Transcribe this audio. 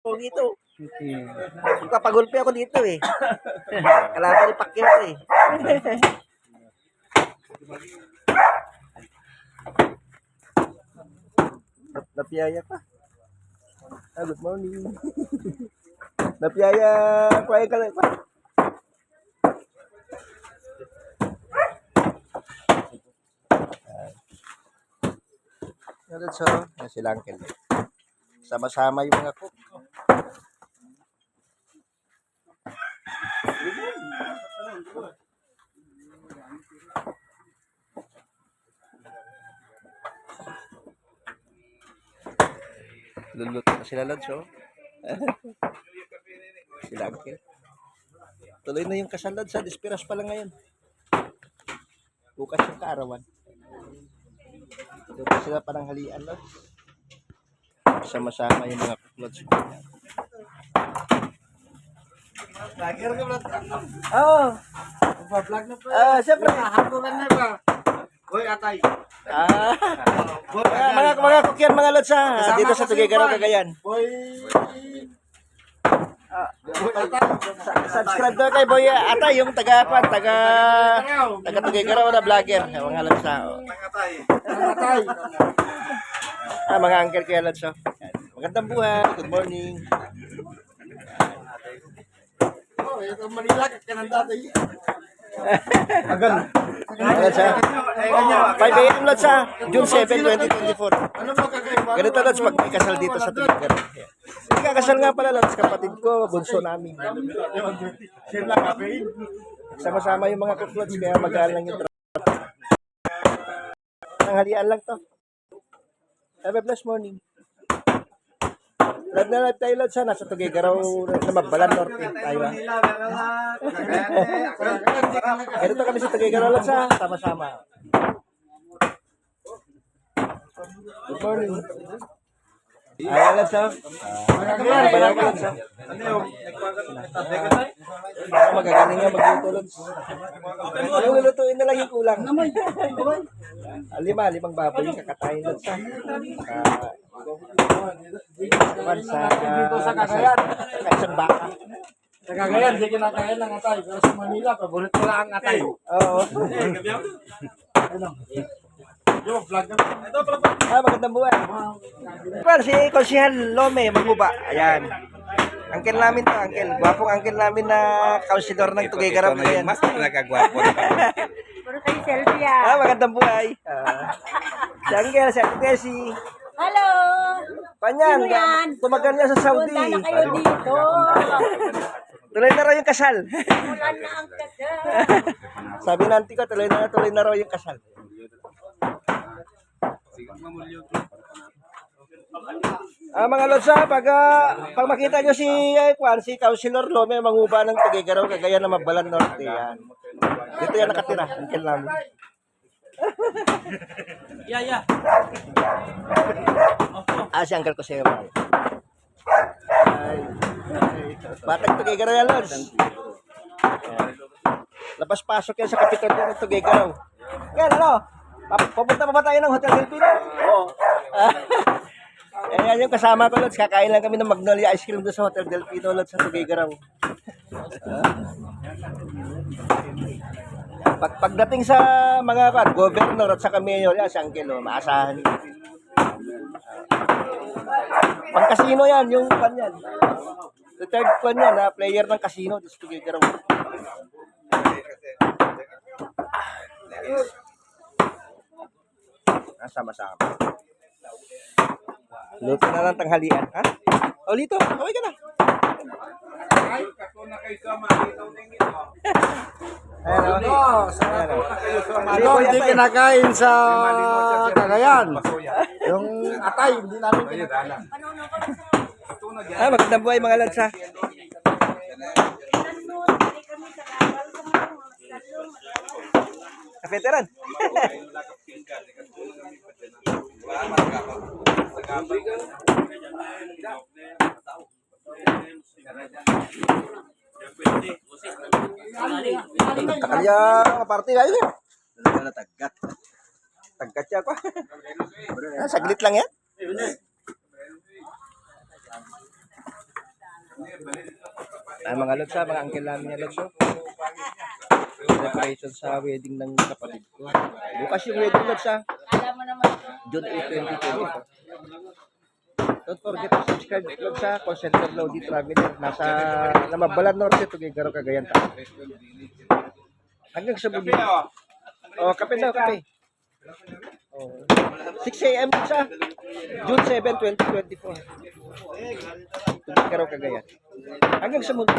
ako dito. Magpapagulpi ako dito eh. Kalaban ni Pacquiao eh. Napiyaya pa. Good morning. Napiyaya. Kuya ka lang. So, yan sila Uncle. Sama-sama yung mga cook. Luluto na sila Lods, oh. Sila Uncle. Tuloy na yung kasal Lods, ha? Dispiras pa lang ngayon. Bukas yung kaarawan. Doon sila parang halian Lods. Sama-sama yung mga Lods. Vlogger ka ba? Oo. Vlog na po. Siyempre. Hapukan na ba? Hoy, atay. Mga kukyan mga Lods, ha? Dito sa Tuguegarao, Cagayan. Boy. Subscribe daw kay Boy Atay, yung taga Tuguegarao na vlogger. Mga Lods, ha? Atay. Mga uncle kaya Lods, ha? Magandang buhay. Good morning. Oh, ito Manila ka nang dati. Agal. Lods, ha? 5 a.m. Lods, ha? June 7, 2024. Ano ba kakaiba? Ganito Lods, pag may kasal dito sa Tuguegarao. Kakasal nga pala Lods, kapatid ko, bunso namin. Share lang cafe. Sama-sama yung mga cook Lods, kaya mag-aaral lang yung trabaho. Nanghalian lang to. Have a blessed morning. Live na live tayo Lods, ha? Nasa Tuguegarao na Magbalan Norte tayo, ha? Ganito kami sa Tuguegarao Lods, ha? Sama-sama. Good morning. Ayan Lods, ha? Magbalan ko Lods, ha? Magagaling nga magluto Lods. Yung lulutuin na lang yung kulang. 5 baboy yung kakatayin Lods, ha? Dito sa Cagayan. Isang baka. Sa Cagayan, di kinakain ng atay. Pero sa Manila, paborito lang ang atay. Oo. Yo, vlog na. Magandang buwan. Well, si Konsihal Lome Maguba. Ayan. Uncle namin to, uncle. Gwapong uncle namin na kausidor ng Tuguegarao. Ayan. Mas nagagwapo na kami. Puro kayo selfie ah. Magandang buhay. Si Uncle, si Ate Tessie. Hello! Panyan, Sino yan? tumagal niya sa Saudi. Punta na kayo dito. Tuloy na raw yung kasal. Wala na ang kasal. Sabi ng auntie ko, tuloy na raw yung kasal. Mga Lods, pag makita nyo si Councilor Lome Manguba ng Tuguegarao, Cagayan na Magbalan Norte. Yan. Dito yan nakatira. Uncle namin. Yeah. Si Uncle ko sa'yo. Batang Tuguegarao yan, Lods. Labas-pasok yan sa Kapitolyo ng Tuguegarao. Yan, ano? Pupunta pa ba tayo ng Hotel Delpino? Oo. Yan yung kasama ko, Lods. Kakain lang kami ng Magnolia Ice Cream doon sa Hotel Delpino, Lods, sa Tuguegarao. Pagdating sa mga governor at sa mayor, yan, si Uncle, maasahan. Pang-casino yan, yung kanyan. Retired fan yan, player ng casino, doon sa Tuguegarao. Sama-sama. Luto na lang tanghalian, ha? O, Lito, kaway ka na. Ay, kako na kayo sa malitaw ng ito. Ayan, Ano, hindi kinakain sa Cagayan. Yung atay, hindi namin kinakain. magandang buhay mga Lods, ha? Veteran. Takalya party kayo eh. Tagat. Tagat siya pa. Saglit lang yan. Mga lods ha, mga angkel namin na lods. Preparation sa wedding ng kapatid ko. Bukas yung wedding lods ha. Alam mo naman. June 8, 2024. Don't forget to subscribe lods sa call center Lodi Traveler. Nasa Namabalan Norte, Tuguegarao, Cagayan. Hanggang sa muli. Oh, kape daw, kape. Oh. 6 a.m. sa June 7, 2024. Tuguegarao, Cagayan. Hanggang sa muli.